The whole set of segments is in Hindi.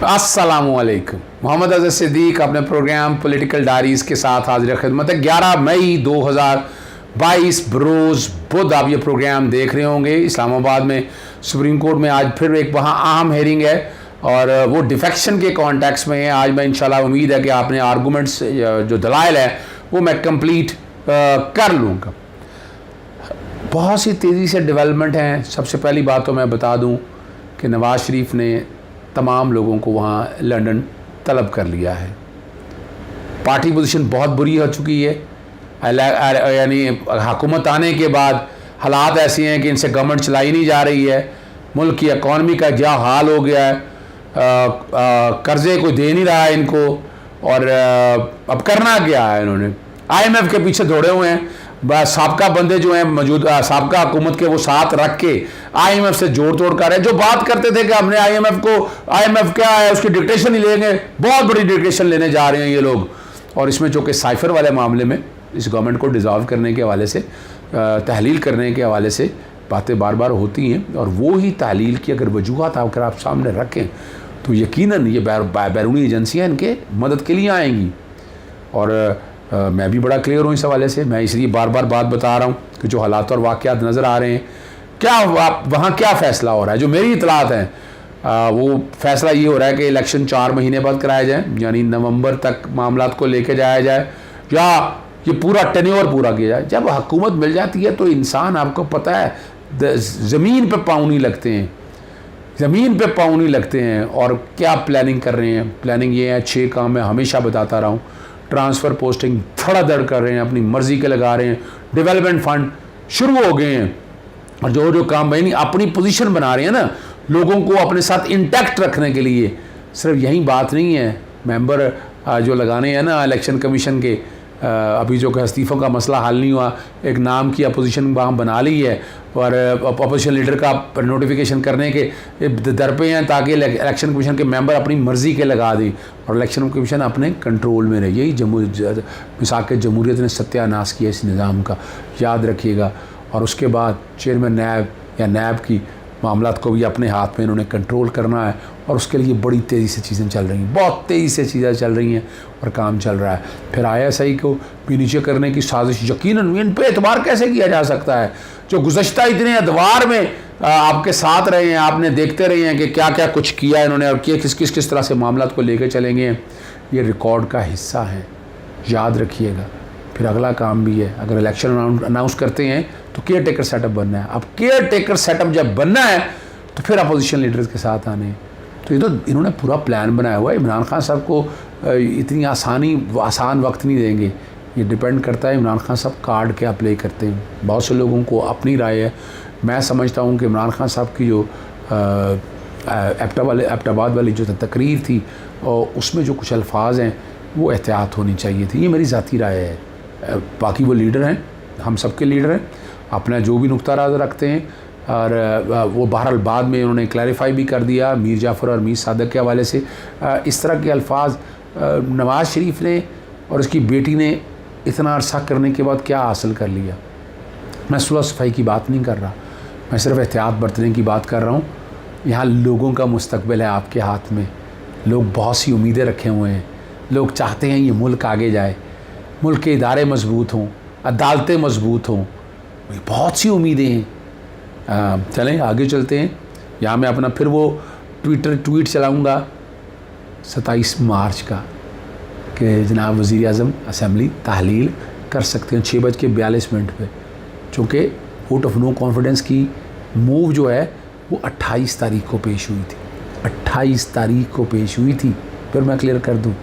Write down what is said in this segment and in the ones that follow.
अस्सलामुअलैकुम। मोहम्मद अज़हर सिद्दीक अपने प्रोग्राम पॉलिटिकल डायरीज़ के साथ हाजिर खिदमत है। 11 मई 2022 बरोज़ बुध आप ये प्रोग्राम देख रहे होंगे। इस्लामाबाद में सुप्रीम कोर्ट में आज फिर एक वहाँ अहम हेयरिंग है और वो डिफेक्शन के कॉन्टेक्स्ट में है। आज मैं इंशाल्लाह उम्मीद है कि आपने आर्गूमेंट्स जो दलाइल है वो मैं कंप्लीट कर लूँगा। बहुत सी तेज़ी से डेवलपमेंट हैं। सबसे पहली बात तो मैं बता दूँ कि नवाज़ शरीफ ने तमाम लोगों को वहाँ लंदन तलब कर लिया है। पार्टी पोजीशन बहुत बुरी हो चुकी है, यानी हुकूमत आने के बाद हालात ऐसे हैं कि इनसे गवर्नमेंट चलाई नहीं जा रही है। मुल्क की इकॉनमी का क्या हाल हो गया है, कर्ज़े कोई दे नहीं रहा है इनको, और अब करना क्या है इन्होंने। IMF के पीछे दौड़े हुए हैं। साबका बंदे जो हैं मौजूदा साबका हुकूमत के वो साथ रख के IMF से जोड़ तोड़ कर रहे हैं। जो बात करते थे कि हमने IMF क्या है उसकी डिक्टेशन ही लेंगे, बहुत बड़ी डिक्टेशन लेने जा रहे हैं ये लोग। और इसमें जो कि साइफर वाले मामले में इस गवर्नमेंट को डिज़ॉल्व करने के हवाले से, तहलील करने के हवाले से बातें बार बार होती हैं, और वो ही तहलील की अगर वजूहत अगर आप सामने रखें तो यकीनन ये बैरूनी एजेंसियाँ इनके मदद के लिए आएंगी। और मैं भी बड़ा क्लियर हूँ इस हवाले से। मैं इसलिए बार बार बात बता रहा हूँ कि जो हालात और वाक़यात नज़र आ रहे हैं, क्या वहाँ क्या फ़ैसला हो रहा है। जो मेरी इतलात हैं वो फ़ैसला ये हो रहा है कि इलेक्शन 4 महीने बाद कराया जाए, यानी नवंबर तक मामलात को लेके जाया जाए, या ये पूरा टेन्योर पूरा किया जाए। जब हुकूमत मिल जाती है तो इंसान, आपको पता है, ज़मीन पर पाँव नहीं लगते हैं, ज़मीन पे पाँव नहीं लगते हैं। और क्या प्लानिंग कर रहे हैं। प्लानिंग ये है, 6 काम मैं हमेशा बताता रहा हूँ। ट्रांसफ़र पोस्टिंग धड़ाधड़ कर रहे हैं, अपनी मर्ज़ी के लगा रहे हैं। डेवलपमेंट फंड शुरू हो गए हैं, और जो काम भाई नहीं अपनी पोजीशन बना रहे हैं ना, लोगों को अपने साथ इंटैक्ट रखने के लिए। सिर्फ यही बात नहीं है, मेंबर जो लगाने हैं ना इलेक्शन कमीशन के, अभी जो इस्तीफ़ों का मसला हल नहीं हुआ, एक नाम की अपोजिशन वहाँ बना ली है, और अपोजिशन लीडर का नोटिफिकेशन करने के दर पे हैं, ताकि इलेक्शन कमीशन के मेंबर अपनी मर्ज़ी के लगा दें और इलेक्शन कमीशन अपने कंट्रोल में रहे। यही मिसाक जमहूरियत ने सत्यानाश किया इस निज़ाम का, याद रखिएगा। और उसके बाद चेयरमैन नैब या नैब की मामलात को भी अपने हाथ में इन्होंने कंट्रोल करना है, और उसके लिए बड़ी तेज़ी से चीज़ें चल रही हैं, बहुत तेज़ी से चीज़ें चल रही हैं और काम चल रहा है। फिर ISI को भी नीचे करने की साजिश, यकीनन इन पे एतबार कैसे किया जा सकता है। जो गुज़श्ता इतने अदवार में आपके साथ रहे हैं, आपने देखते रहे हैं कि क्या क्या कुछ किया इन्होंने, और किस तरह से मामलात को लेकर चलेंगे, ये रिकॉर्ड का हिस्सा है, याद रखिएगा। फिर अगला काम भी है, अगर इलेक्शन अनाउंस करते हैं तो केयर टेकर सेटअप बनना है। अब केयर टेकर सेटअप जब बनना है तो फिर अपोजिशन लीडर्स के साथ आने। तो ये तो इन्होंने पूरा प्लान बनाया हुआ है। इमरान खान साहब को इतनी आसान वक्त नहीं देंगे। ये डिपेंड करता है इमरान खान साहब कार्ड क्या प्ले करते हैं। बहुत से लोगों को अपनी राय है। मैं समझता हूँ कि इमरान खान साहब की जो एबटाबाद वाली जो तकरीर थी, और उसमें जो कुछ अल्फाज हैं वो एहतियात होनी चाहिए थी। ये मेरी ज़ाती राय है। बाकी वो लीडर हैं, हम सबके लीडर हैं, अपना जो भी नुक्ता राज रखते हैं, और वो बहरहाल बाद में उन्होंने क्लैरिफाई भी कर दिया मीर जाफ़र और मीर सादक के हवाले से। इस तरह के अल्फाज नवाज़ शरीफ ने और उसकी बेटी ने इतना अरसा करने के बाद क्या हासिल कर लिया। मैं सुलह सफाई की बात नहीं कर रहा, मैं सिर्फ एहतियात बरतने की बात कर रहा हूँ। यहाँ लोगों का मुस्तकबिल है आपके हाथ में। लोग बहुत सी उम्मीदें रखे हुए हैं। लोग चाहते हैं ये मुल्क आगे जाए, मुल्क के इदारे मजबूत हों, अदालतें मजबूत हों, बहुत सी उम्मीदें हैं। चलें आगे चलते हैं। यहाँ मैं अपना फिर वो ट्वीट चलाऊँगा 27 मार्च का कि जनाब वज़ीर आज़म असम्बली तहलील कर सकते हैं 6:42 पे, चूँकि वोट ऑफ नो कॉन्फिडेंस की मूव जो है वो 28 तारीख को पेश हुई थी। 28 तारीख को पेश हुई थी। फिर मैं क्लियर कर दूँ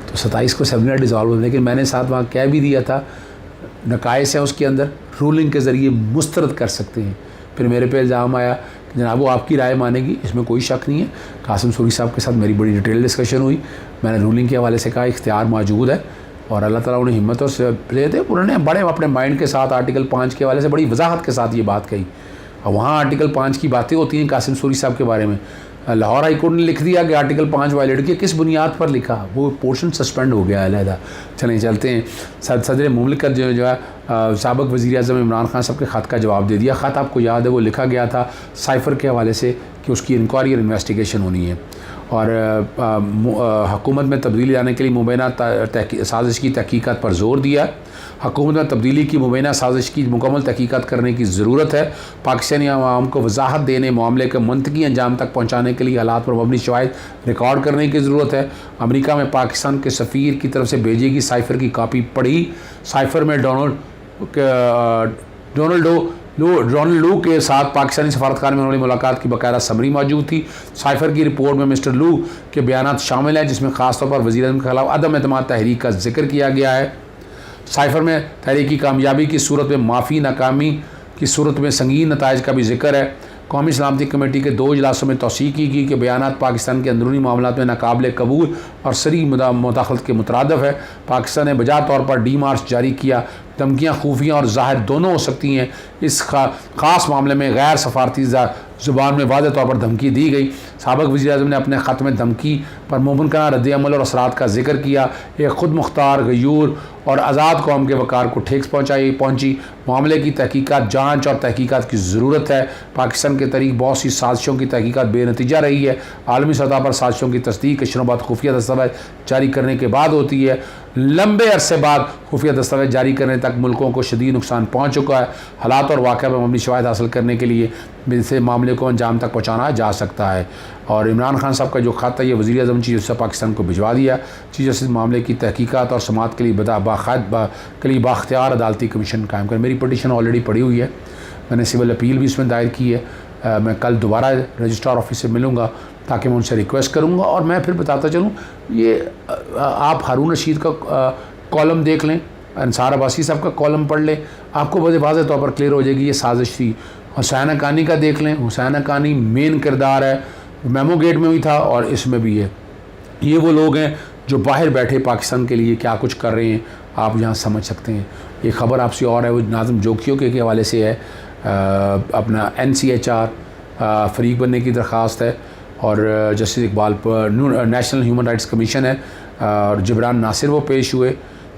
तो 27 को असेंबली डिज़ॉल्व हो, लेकिन मैंने साथ वहाँ कह भी दिया था नकाइस है उसके अंदर, रूलिंग के ज़रिए मुस्तरद कर सकते हैं। फिर मेरे पे इल्ज़ाम आया कि जनाब वो आपकी राय मानेगी, इसमें कोई शक नहीं है। कासिम सूरी साहब के साथ मेरी बड़ी डिटेल डिस्कशन हुई। मैंने रूलिंग के हवाले से कहा इख्तियार मौजूद है, और अल्लाह ताला उन्हें हिम्मत और दे थे। उन्होंने बड़े अपने माइंड के साथ आर्टिकल 5 के हवाले से बड़ी वजाहत के साथ ये बात कही। और वहाँ आर्टिकल 5 की बातें होती हैं कासिम सूरी साहब के बारे में। लाहौर हाई कोर्ट ने लिख दिया कि आर्टिकल 5 वायलेट किया। किस बुनियाद पर लिखा, वो पोर्शन सस्पेंड हो गया अलहदा। चलें चलते हैं। सदर मुमलिकत जो है साबिक़ वज़ीर आज़म इमरान खान साहब के ख़त का जवाब दे दिया। ख़त आपको याद है वो लिखा गया था साइफ़र के हवाले से कि उसकी इंक्वायरी और इन्वेस्टिगेशन होनी है, और हुकूमत में तब्दीली लाने के लिए मुबैना साजिश की तहकीकात पर जोर दिया। हुकूमत में तब्दीली की मुबैना साजिश की मुकम्मल तहकीकात करने की ज़रूरत है। पाकिस्तानी अवाम को वजाहत देने, मामले के मंतकी अंजाम तक पहुँचाने के लिए हालात पर मबनी शवाहिद रिकॉर्ड करने की ज़रूरत है। अमेरिका में पाकिस्तान के सफ़ीर की तरफ से भेजी गई साइफ़र की कापी पढ़ी। साइफ़र में डोनाल्ड लू के साथ पाकिस्तानी सफारतखाने में उन्होंने मुलाकात की बाकायदा समरी मौजूद थी। साइफ़र की रिपोर्ट में मिस्टर लू के बयानात शामिल हैं, जिसमें ख़ासतौर पर वज़ीर-ए-आज़म के खिलाफ अदम एतमाद तहरीक का जिक्र किया गया है। साइफ़र में तहरीकी कामयाबी की सूरत में माफ़ी, नाकामी की सूरत में संगीन नताइज का भी जिक्र है। कौमी सलामती कमेटी के 2 इजलासों में तौसीक़ की गई कि बयानात पाकिस्तान के अंदरूनी मामलात में नाकाबिल कबूल और सरी मुदाखलत के मुतरादिफ है। पाकिस्तान ने बजा तौर पर डीमार्च जारी किया। धमकियाँ खुफिया और ज़ाहिर दोनों हो सकती हैं। इस ख़ास मामले में गैर सफारती ज़ुबान में वाज़ेह तौर पर धमकी दी गई। साबिक़ वज़ीर-ए-आज़म ने अपने ख़त में धमकी पर मुमकिन रद्द-ए-अमल और असरात का जिक्र किया। एक खुद मुख्तार, गयूर और आज़ाद कौम के वक़ार को ठेस पहुँची। मामले की तहकीकात, जाँच और तहकीकात की ज़रूरत है। पाकिस्तान के तरीक़ बहुत सी साजिशों की तहकीकात बेनतीजा रही है। आलमी सतह पर साजिशों की तस्दीक शनोबाद खुफिया दस्तावेज़ जारी करने के बाद होती है। लंबे अरसे बाद खुफिया दस्तावेज़ जारी करने तक मुल्कों को शदीद नुकसान पहुँच चुका है। हालात और वाक़या पर मबनी शवाहिद हासिल करने के लिए इसे मामले को अंजाम तक पहुँचाना जा सकता है। और इमरान खान साहब का जो ख़त है ये वज़ीर-ए-आज़म चीफ़ जस्टिस पाकिस्तान को भिजवा दिया। चीफ़ जस्टिस मामले की तहकीकात और समाअत के लिए बाख्तियार अदालती कमीशन कायम करें। मेरी पटिशन ऑलरेडी पड़ी हुई है, मैंने सिविल अपील भी इसमें दायर की है। मैं कल दोबारा रजिस्ट्रार ऑफिस से मिलूँगा ताकि मैं उनसे रिक्वेस्ट करूँगा। और मैं फिर बताता चलूँ, ये आप हारून रशीद का कॉलम देख लें, अंसार अब्बासी साहब का कॉलम पढ़ लें, आपको बड़े वाज़ेह तौर पर क्लियर हो जाएगी ये साजिश थी। हुसैन हक्कानी का देख लें, हुसैन हक्कानी मेन किरदार है, मेमो गेट में भी था और इसमें भी है। ये वो लोग हैं जो बाहर बैठे पाकिस्तान के लिए क्या कुछ कर रहे हैं, आप यहाँ समझ सकते हैं। ये ख़बर आपसे और है, वो नाज़िम जोखियों के हवाले से है। अपना NCHR फ़रीक बनने की दरख्वास्त है और जस्टिस इकबाल पर नेशनल ह्यूमन राइट्स कमीशन है और जबरान नासिर वो पेश हुए।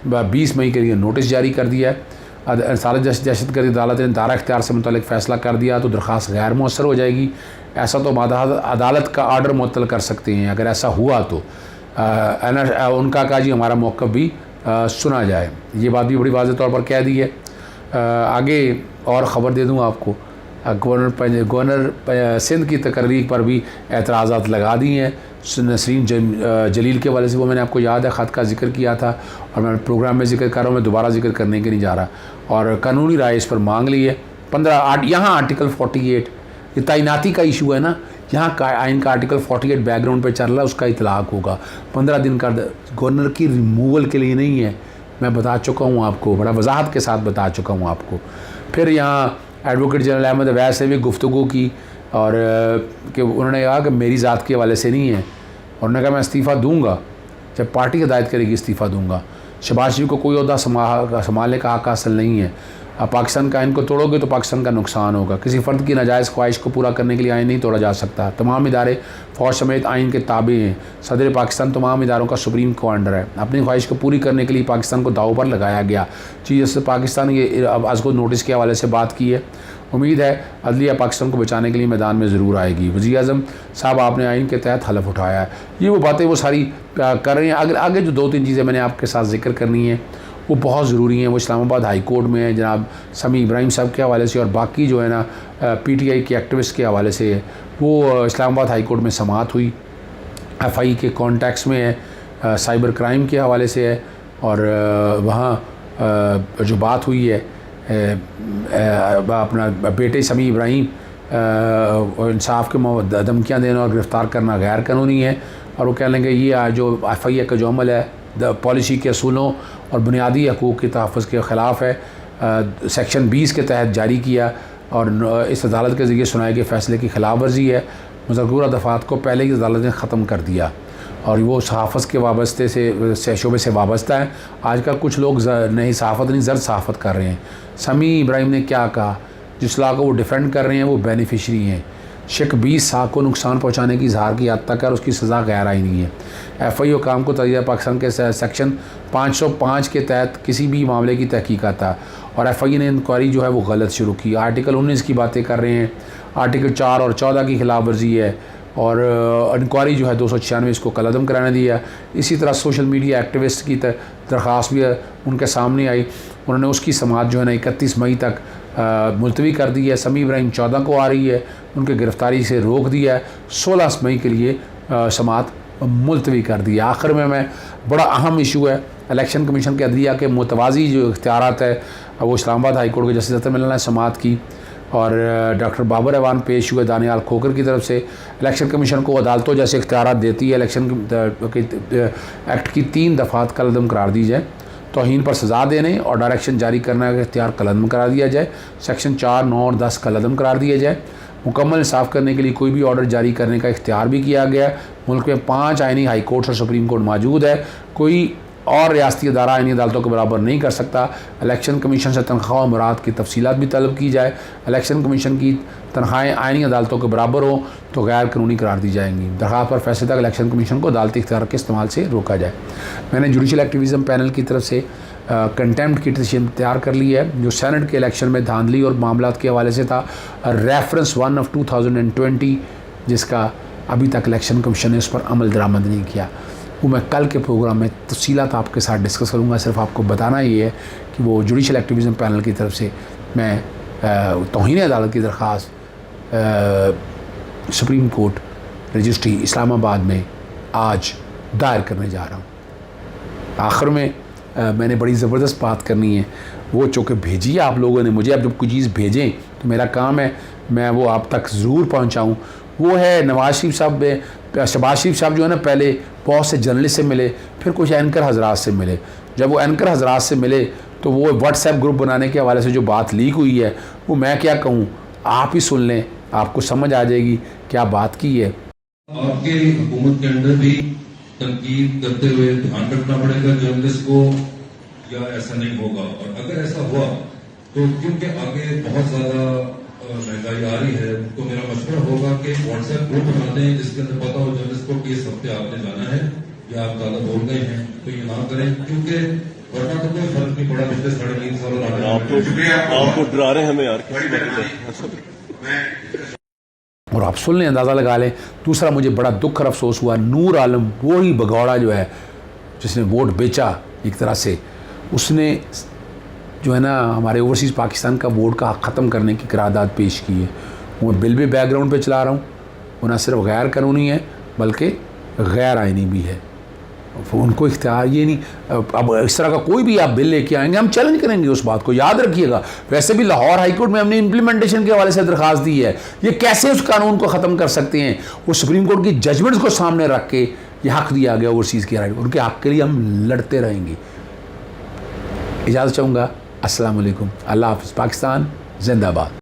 20 मई के लिए नोटिस जारी कर दिया है। सारा दहशतगर्दी अदालत ने दायरा इख्तियार से मुतल्लिक़ फ़ैसला कर दिया तो दरख्वास्त गैर मौसर हो जाएगी। ऐसा तो अदालत का आर्डर मुअत्तल कर सकते हैं अगर ऐसा हुआ तो। उनका कहा जी हमारा मौक़िफ़ भी सुना जाए, ये बात भी बड़ी वाज़ेह तौर पर कह दी है। आगे और ख़बर दे दूँ आपको, गवर्नर सिंध की तकरीर पर भी एतराज़ात लगा दी हैं। नसरीन जलील के वाले से, वो मैंने आपको याद है ख़त का जिक्र किया था और मैं प्रोग्राम में जिक्र कर रहा हूँ, मैं दोबारा जिक्र करने के नहीं जा रहा। और कानूनी राय इस पर मांग ली है। 15 यहाँ आर्टिकल 48 ये तैनाती का इशू है ना, यहाँ का आइन का आर्टिकल 48 बैकग्राउंड पे चल रहा है, उसका इतलाक़ होगा। 15 दिन का गवर्नर की रिमूवल के लिए नहीं है, मैं बता चुका हूँ आपको, बड़ा वजाहत के साथ बता चुका हूँ आपको। फिर यहाँ एडवोकेट जनरल अहमद अवैस से भी गुफ्तगू की और कि उन्होंने कहा कि मेरी ज़ात के हवाले से नहीं है। उन्होंने कहा मैं इस्तीफ़ा दूँगा, जब पार्टी हिदायत करेगी इस्तीफ़ा दूँगा। शहबाज शरीफ को कोई ओहदा संभालने का हक़ हासिल नहीं है। अब पाकिस्तान का आइन को तोड़ोगे तो पाकिस्तान का नुकसान होगा। किसी फ़र्द की नाजायज़ ख्वाहिश को पूरा करने के लिए आइन नहीं तोड़ा जा सकता। तमाम इदारे फ़ौज समेत आइन के ताबे हैं। सदर पाकिस्तान तमाम इदारों का सुप्रीम कमांडर है। अपनी ख्वाहिश को पूरी करने के लिए पाकिस्तान को दाव पर लगाया गया। चीज़ जैसे पाकिस्तान ये अब आज को नोटिस के हवाले से बात की है। उम्मीद है अदलिया पाकिस्तान को बचाने के लिए मैदान में ज़रूर आएगी। वज़ीर-ए-आज़म साहब आपने आइन के तहत हलफ उठाया है, ये वो बातें वो सारी कर रहे हैं। आगे जो 2-3 चीज़ें मैंने आपके साथ जिक्र करनी है वो बहुत ज़रूरी हैं। वो इस्लामाबाद हाई कोर्ट में है जनाब समी इब्राहिम साहब के हवाले से, और बाकी जो है ना PTI के एक्टिविस्ट के हवाले से है। वो इस्लामाबाद हाई कोर्ट में समाअत हुई, FI के कॉन्टेक्स्ट में है, साइबर क्राइम के हवाले से है। और वहाँ जो बात हुई है अपना बेटे समी इब्राहिम इंसाफ के धमकियाँ देना और गिरफ़्तार करना गैर कानूनी है। और वो कह लेंगे ये जो FI का जो अमल है पॉलिसी के असूलों और बुनियादी हकूक़ के तहफ़्फ़ुज़ के ख़िलाफ़ है। सेक्शन 20 के तहत जारी किया और इस अदालत के ज़रिए सुनाए गए फ़ैसले की खिलाफ वर्जी है। मज़कूरा दफ़ात को पहले ही अदालत ने ख़त्म कर दिया और वो सहाफ़त के वाबस्ते से शोबे से वाबस्ता है। आजकल कुछ लोग नहीं सहाफ़त नहीं ज़र्द सहाफ़त कर रहे हैं। समी इब्राहिम ने क्या कहा, जिस ला को वो डिफेंड कर रहे हैं वो बेनिफिशरी हैं। शिक 20 साल को नुकसान पहुँचाने की इजहार की हद तक है और उसकी सज़ा गैर आईनी है। FI काम को तजीज़ा पाकिस्तान के सेक्शन 505 के तहत किसी भी मामले की तहकीकात था और FI ने इंक्वायरी जो है वो गलत शुरू की। आर्टिकल 19 की बातें कर रहे हैं, आर्टिकल 4 और 14 की खिलाफ वर्जी है। और इंक्वायरी जो है 296 इसको कलअदम कराने दिया। इसी तरह सोशल मीडिया एक्टिविस्ट की दरख्वास्त भी उनके सामने आई, उन्होंने उसकी समाअत जो है ना 31 मई तक मुलतवी कर दी है। समी इब्राहिम 14 को आ रही है, उनके गिरफ़्तारी से रोक दिया है, 16 मई के लिए समाअत मुलतवी कर दी है। आखिर में मैं बड़ा अहम इशू है इलेक्शन कमीशन के अदलिया के मुतवाज़ी जो इख्तियारात है वो इस्लामाबाद हाई कोर्ट के जस्टिस अतर मिलना है समाअत की, और डॉक्टर बाबर ऐवान पेश हुए दानियाल खोकर की तरफ से। इलेक्शन कमीशन को अदालतों जैसे इख्तियारात देती है, इलेक्शन एक्ट की 3 दफ़ात कलअदम करार दी जाए, तौहीन पर सज़ा देने और डायरेक्शन जारी करने का इख्तियार कलअदम करार दिया जाए, सेक्शन 4, 9 और 10 कलअदम करार दिए जाए, मुकम्मल इंसाफ करने के लिए कोई भी ऑर्डर जारी करने का इख्तियार भी किया गया है। मुल्क में 5 आइनी हाई कोर्ट और सुप्रीम कोर्ट मौजूद है, कोई और रियासती अदारा आइनी अदालतों के बराबर नहीं कर सकता। इलेक्शन कमीशन से तनख्वाह और मुराद की तफसीलात भी तलब की जाए। इलेक्शन कमीशन की तनख्वाहें आइनी अदालतों के बराबर हो तो गैर कानूनी करार दी जाएंगी। दरख्वास्त पर फैसले तक इलेक्शन कमीशन को अदालती इख्तियार के इस्तेमाल से रोका जाए। मैंने जुडिशल एक्टिविज़म पैनल की तरफ से कंटेम्प्ट की डिसीजन तैयार कर ली है, जो सेनेट के इलेक्शन में धांधली और मामलात के हवाले से था, रेफरेंस 1 ऑफ 2020, जिसका अभी तक इलेक्शन कमीशन ने उस पर अमल दरामद नहीं किया। वो मैं कल के प्रोग्राम में तफसीलात आपके साथ डिस्कस करूँगा। सिर्फ आपको बताना ये है कि वो जुडिशल एक्टिविज़म पैनल की तरफ से मैं तौहीन अदालत की दरख्वास्त सुप्रीम कोर्ट रजिस्ट्री इस्लामाबाद में आज दायर करने जा रहा हूँ। आखिर में मैंने बड़ी ज़बरदस्त बात करनी है, वो चूँकि भेजी है आप लोगों ने मुझे, अब जब कोई चीज़ भेजें तो मेरा काम है मैं वो आप तक ज़रूर पहुँचाऊँ। वो है शहबाज शरीफ साहब जो है ना, पहले बहुत से जर्नलिस्ट से मिले, फिर कुछ एंकर हजरात से मिले। जब वो एंकर हजरात से मिले तो वो व्हाट्सएप ग्रुप बनाने के हवाले से जो बात लीक हुई है वो मैं क्या कहूँ, आप ही सुन लें, आपको समझ आ जाएगी क्या बात की है। आपके हुकूमत के अंदर भी तनकीद करते हुए ध्यान रखना पड़ेगा जर्नलिस्ट को, या ऐसा नहीं होगा? और अगर ऐसा हुआ तो क्योंकि आगे बहुत ज्यादा महंगाई आ रही है, तो मेरा मशवरा होगा कि व्हाट्सएप ग्रुप बना दें जिसके अंदर पता हो जर्नलिस्ट को कि इस हफ्ते आपने जाना है या आप ज्यादा बोल गए हैं, तो ये ना करें, क्योंकि वरना तो कोई फर्क नहीं पड़ा पिछले 3.5 साल। आपको डरा रहे हैं हमें यार। और आप सुन लें, अंदाज़ा लगा लें। दूसरा, मुझे बड़ा दुख और अफसोस हुआ, नूर आलम वही भगौड़ा जो है जिसने वोट बेचा एक तरह से, उसने जो है ना हमारे ओवरसीज़ पाकिस्तान का वोट का हक ख़त्म करने की करारदाद पेश की है। वो बिल भी बैकग्राउंड पे चला रहा हूँ, वो ना सिर्फ गैर कानूनी है बल्कि गैर आइनी भी है। उनको इख्तियार ये नहीं, अब इस तरह का कोई भी आप बिल लेके आएंगे हम चैलेंज करेंगे उस बात को, याद रखिएगा। वैसे भी लाहौर हाई कोर्ट में हमने इम्प्लीमेंटेशन के हवाले से दरख्वास्त दी है, ये कैसे उस कानून को ख़त्म कर सकते हैं? वो सुप्रीम कोर्ट की जजमेंट्स को सामने रख के ये हक़ दिया गया ओवरसीज़ के राइट, उनके हक़ के लिए हम लड़ते रहेंगे। इजाज़त चाहूँगा। अस्सलाम वालेकुम, अल्लाह हाफ़िज़। पाकिस्तान जिंदाबाद।